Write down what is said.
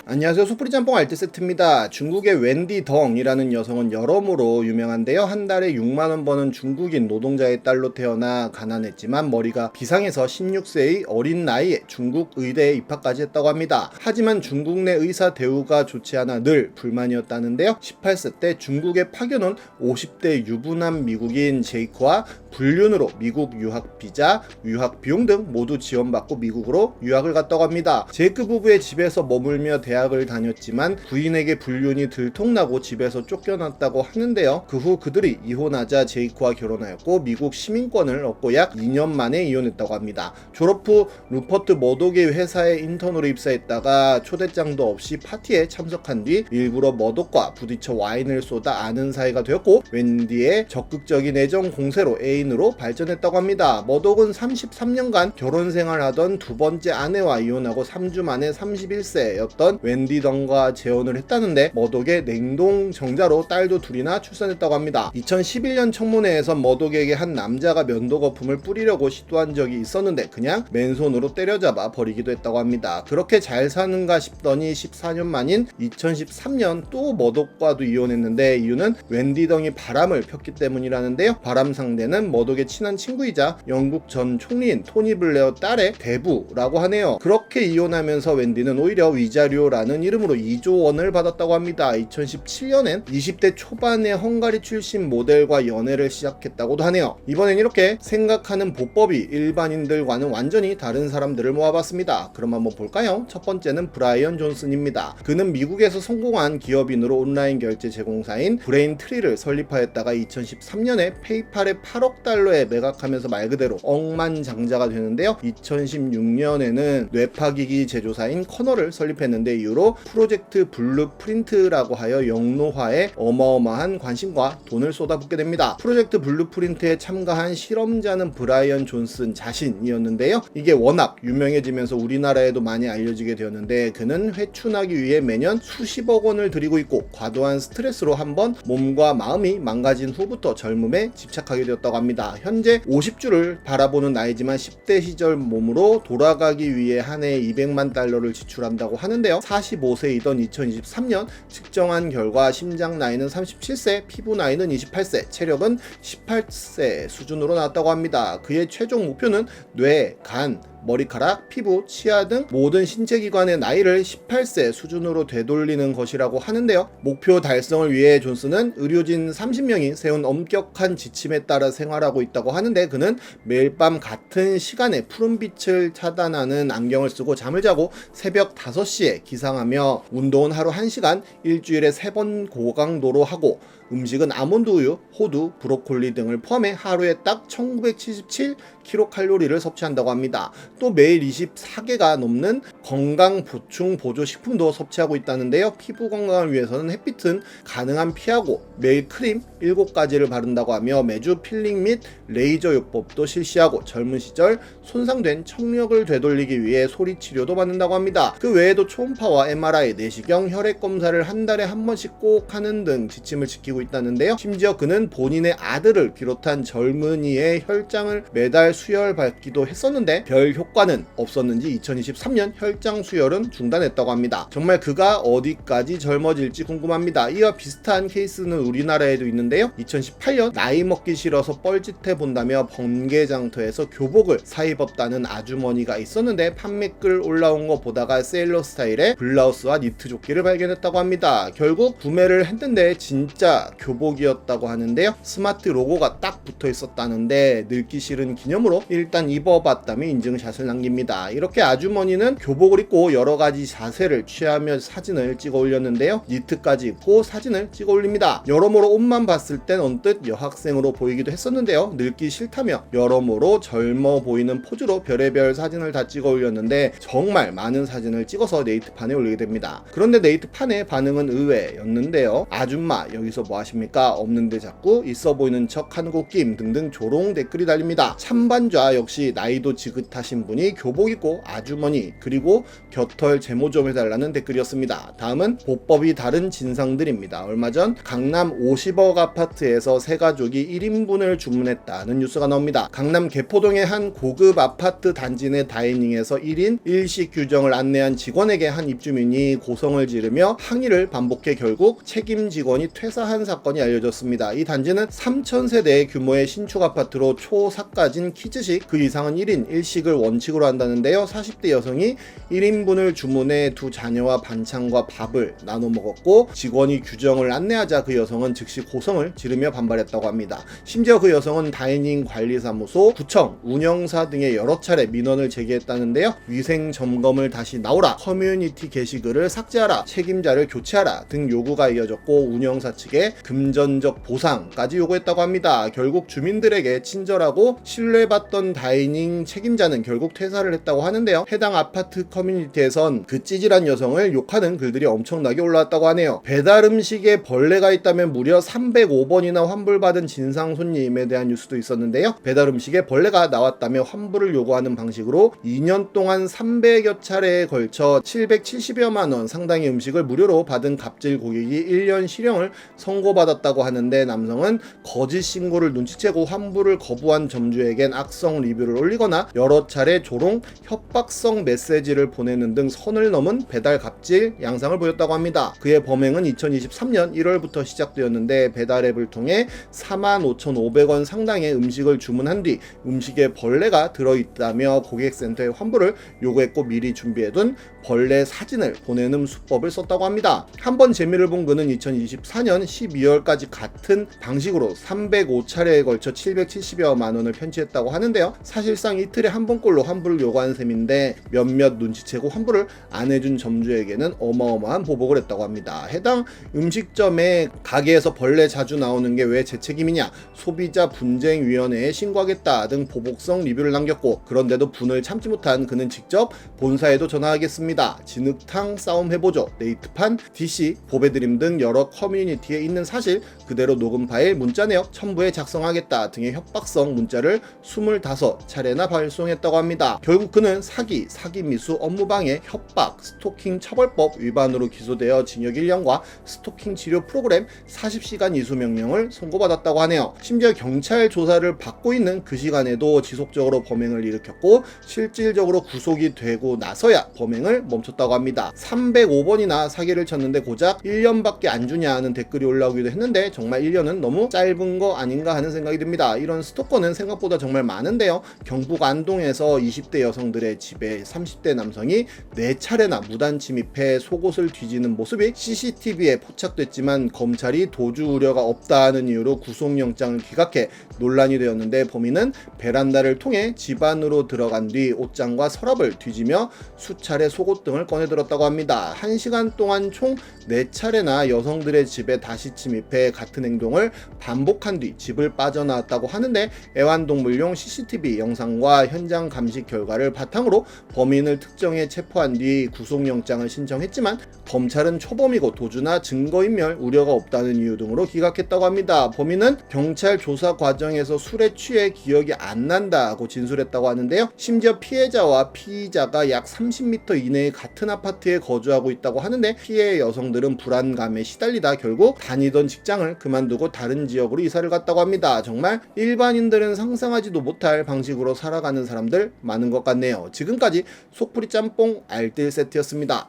안녕하세요. 소프리 짬뽕 알뜰 세트입니다. 중국의 웬디 덩이라는 여성은 여러모로 유명한데요. 한 달에 6만원 버는 중국인 노동자의 딸로 태어나 가난했지만 머리가 비상해서 16세의 어린 나이에 중국 의대에 입학까지 했다고 합니다. 하지만 중국 내 의사 대우가 좋지 않아 늘 불만이었다는데요. 18세 때 중국에 파견 온 50대 유부남 미국인 제이크와 불륜으로 미국 유학 비자, 유학 비용 등 모두 지원받고 미국으로 유학을 갔다고 합니다. 제이크 부부의 집에서 머물며 대학을 다녔지만 부인에게 불륜이 들통나고 집에서 쫓겨났다고 하는데요. 그 후 그들이 이혼하자 제이크와 결혼하였고 미국 시민권을 얻고 약 2년 만에 이혼했다고 합니다. 졸업 후 루퍼트 머독의 회사에 인턴으로 입사했다가 초대장도 없이 파티에 참석한 뒤 일부러 머독과 부딪혀 와인을 쏟아 아는 사이가 되었고 웬디의 적극적인 애정 공세로 애인으로 발전했다고 합니다. 머독은 33년간 결혼 생활하던 두 번째 아내와 이혼하고 3주 만에 31세였던 웬디 덩과 재혼을 했다는데 머독의 냉동 정자로 딸도 둘이나 출산했다고 합니다. 2011년 청문회에서 머독에게 한 남자가 면도 거품을 뿌리려고 시도한 적이 있었는데 그냥 맨손으로 때려잡아 버리기도 했다고 합니다. 그렇게 잘 사는가 싶더니 14년 만인 2013년 또 머독과도 이혼했는데 이유는 웬디 덩이 바람을 폈기 때문이라는데요. 바람 상대는 머독의 친한 친구이자 영국 전 총리인 토니 블레어 딸의 대부라고 하네요. 그렇게 이혼하면서 웬디는 오히려 위자료라는 이름으로 2조 원을 받았다고 합니다. 2017년엔 20대 초반의 헝가리 출신 모델과 연애를 시작했다고도 하네요. 이번엔 이렇게 생각하는 보법이 일반인들과는 완전히 다른 사람들을 모아봤습니다. 그럼 한번 볼까요? 첫 번째는 브라이언 존슨입니다. 그는 미국에서 성공한 기업인으로 온라인 결제 제공사인 브레인트리를 설립하였다가 2013년에 페이팔에 8억 달러에 매각하면서 말 그대로 억만장자가 되는데요. 2016년에는 뇌파기기 제조사인 커널을 설립했는데 이후로 프로젝트 블루프린트라고 하여 영노화에 어마어마한 관심과 돈을 쏟아붓게 됩니다. 프로젝트 블루프린트에 참가한 실험자는 브라이언 존슨 자신이었는데요. 이게 워낙 유명해지면서 우리나라에도 많이 알려지게 되었는데 그는 회춘하기 위해 매년 수십억 원을 들이고 있고 과도한 스트레스로 한번 몸과 마음이 망가진 후부터 젊음에 집착하게 되었다고 합니다. 현재 50주를 바라보는 나이지만 10대 시절 몸으로 돌아가기 위해 한 해에 200만 달러를 지출한다고 하는데요. 45세이던 2023년 측정한 결과 심장 나이는 37세, 피부 나이는 28세, 체력은 18세 수준으로 나왔다고 합니다. 그의 최종 목표는 뇌, 간, 머리카락, 피부, 치아 등 모든 신체 기관의 나이를 18세 수준으로 되돌리는 것이라고 하는데요. 목표 달성을 위해 존슨은 의료진 30명이 세운 엄격한 지침에 따라 생활하고 있다고 하는데 그는 매일 밤 같은 시간에 푸른빛을 차단하는 안경을 쓰고 잠을 자고 새벽 5시에 기상하며 운동은 하루 1시간, 일주일에 3번 고강도로 하고 음식은 아몬드 우유, 호두, 브로콜리 등을 포함해 하루에 딱 1977kcal를 섭취한다고 합니다. 또 매일 24개가 넘는 건강 보충 보조 식품도 섭취하고 있다는데요. 피부 건강을 위해서는 햇빛은 가능한 피하고 매일 크림 7가지를 바른다고 하며 매주 필링 및 레이저 요법도 실시하고 젊은 시절 손상된 청력을 되돌리기 위해 소리 치료도 받는다고 합니다. 그 외에도 초음파와 MRI, 내시경, 혈액 검사를 한 달에 한 번씩 꼭 하는 등 지침을 지키고 있다는데요. 심지어 그는 본인의 아들을 비롯한 젊은이의 혈장을 매달 수혈받기도 했었는데 별 효과는 없었는지 2023년 혈장 수혈은 중단했다고 합니다. 정말 그가 어디까지 젊어질지 궁금합니다. 이와 비슷한 케이스는 우리나라에도 있는데요. 2018년 나이 먹기 싫어서 뻘짓해 본다며 번개장터에서 교복을 사 입었다는 아주머니가 있었는데 판매글 올라온 거 보다가 세일러 스타일의 블라우스와 니트 조끼를 발견했다고 합니다. 결국 구매를 했는데 진짜 교복이었다고 하는데요. 스마트 로고가 딱 붙어 있었다는데 늙기 싫은 기념으로 일단 입어봤다며 인증샷을 남깁니다. 이렇게 아주머니는 교복을 입고 여러가지 자세를 취하며 사진을 찍어 올렸는데요. 니트까지 입고 사진을 찍어 올립니다. 여러모로 옷만 봤을 땐 언뜻 여학생으로 보이기도 했었는데요. 늙기 싫다며 여러모로 젊어 보이는 포즈로 별의별 사진을 다 찍어 올렸는데 정말 많은 사진을 찍어서 네이트판에 올리게 됩니다. 그런데 네이트판의 반응은 의외였는데요. 아줌마 여기서 뭐 하십니까? 없는데 자꾸 있어 보이는 척 하는 거 웃김 등등 조롱 댓글이 달립니다. 찬반 운반자 역시 나이도 지긋하신 분이 교복 입고 아주머니 그리고 곁털 제모 좀 해달라는 댓글이었습니다. 다음은 보법이 다른 진상들입니다. 얼마 전 강남 50억 아파트에서 세 가족이 1인분을 주문했다는 뉴스가 나옵니다. 강남 개포동의 한 고급 아파트 단지 내 다이닝에서 1인 1식 규정을 안내한 직원에게 한 입주민이 고성을 지르며 항의를 반복해 결국 책임 직원이 퇴사한 사건이 알려졌습니다. 이 단지는 3,000세대 규모의 신축 아파트로 초삭가진 키즈식 그 이상은 1인 1식을 원칙으로 한다는데요. 40대 여성이 1인분을 주문해 두 자녀와 반찬과 밥을 나눠 먹었고 직원이 규정을 안내하자 그 여성은 즉시 고성을 지르며 반발했다고 합니다. 심지어 그 여성은 다이닝 관리사무소, 구청, 운영사 등의 여러 차례 민원을 제기했다는데요. 위생 점검을 다시 나오라, 커뮤니티 게시글을 삭제하라, 책임자를 교체하라 등 요구가 이어졌고 운영사 측에 금전적 보상까지 요구했다고 합니다. 결국 주민들에게 친절하고 신뢰받던 다이닝 책임자는 결국 퇴사를 했다고 하는데요. 해당 아파트 커뮤니티에선 그 찌질한 여성을 욕하는 글들이 엄청나게 올라왔다고 하네요. 배달 음식에 벌레가 있다면 무려 305번이나 환불받은 진상 손님에 대한 뉴스도 있었는데요. 배달 음식에 벌레가 나왔다며 환불을 요구하는 방식으로 2년 동안 300여 차례에 걸쳐 770여만 원 상당의 음식을 무료로 받은 갑질 고객이 1년 실형을 선고받았다고 하는데 남성은 거짓 신고를 눈치채고 환불을 거부한 점주에겐 악성 리뷰를 올리거나 여러 차례 조롱, 협박성 메시지를 보내는 등 선을 넘은 배달 갑질 양상을 보였다고 합니다. 그의 범행은 2023년 1월부터 시작되었는데 배달 앱을 통해 45,500원 상당의 음식을 주문한 뒤 음식에 벌레가 들어있다며 고객센터에 환불을 요구했고 미리 준비해둔 벌레 사진을 보내는 수법을 썼다고 합니다. 한번 재미를 본 그는 2024년 12월까지 같은 방식으로 305차례에 걸쳐 770여만 원을 편취했다고 하는데요. 사실상 이틀에 한 번꼴로 환불을 요구한 셈인데 몇몇 눈치채고 환불을 안 해준 점주에게는 어마어마한 보복을 했다고 합니다. 해당 음식점의 가게에서 벌레 자주 나오는 게 왜 제 책임이냐, 소비자 분쟁위원회에 신고하겠다 등 보복성 리뷰를 남겼고 그런데도 분을 참지 못한 그는 직접 본사에도 전화하겠습니다, 진흙탕 싸움 해보죠, 네이트판, DC, 보배드림 등 여러 커뮤니티에 있는 사실 그대로 녹음 파일, 문자 내역 첨부해 작성하겠다 등의 협박성 문자를 25차례나 발송했다고 합니다. 결국 그는 사기, 사기미수, 업무방해, 협박, 스토킹 처벌법 위반으로 기소되어 징역 1년과 스토킹 치료 프로그램 40시간 이수 명령을 선고받았다고 하네요. 심지어 경찰 조사를 받고 있는 그 시간에도 지속적으로 범행을 일으켰고 실질적으로 구속이 되고 나서야 범행을 멈췄다고 합니다. 305번이나 사기를 쳤는데 고작 1년밖에 안 주냐 하는 댓글이 올라오기도 했는데 정말 1년은 너무 짧은 거 아닌가 하는 생각이 듭니다. 이런 스토커는 생각보다 정말 많은데요. 경북 안동에서 20대 여성들의 집에 30대 남성이 4차례나 무단 침입해 속옷을 뒤지는 모습이 CCTV에 포착됐지만 검찰이 도주 우려가 없다는 이유로 구속영장을 기각해 논란이 되었는데 범인은 베란다를 통해 집 안으로 들어간 뒤 옷장과 서랍을 뒤지며 수차례 속옷 등을 꺼내들었다고 합니다. 1시간 동안 총 4차례나 여성들의 집에 다시 침입해 같은 행동을 반복한 뒤 집을 빠져나왔다고 하는데 애완동물용 CCTV 영상과 현장 감식 결과를 바탕으로 범인을 특정해 체포한 뒤 구속영장을 신청했지만 검찰은 초범이고 도주나 증거인멸 우려가 없다는 이유 등으로 기각했다고 합니다. 범인은 경찰 조사 과정에서 술에 취해 기억이 안 난다고 진술했다고 하는데요. 심지어 피해자와 피의자가 약 30m 이내의 같은 아파트에 거주하고 있다고 하는데 피해 여성들은 불안감에 시달리다 결국 다니던 직장을 그만두고 다른 지역으로 이사를 갔다고 합니다. 정말 일반인들은 상상하지도 못할 방식으로 살아가는 사람들 많은 것 같네요. 지금까지 속풀이 짬뽕 알뜰 세트였습니다.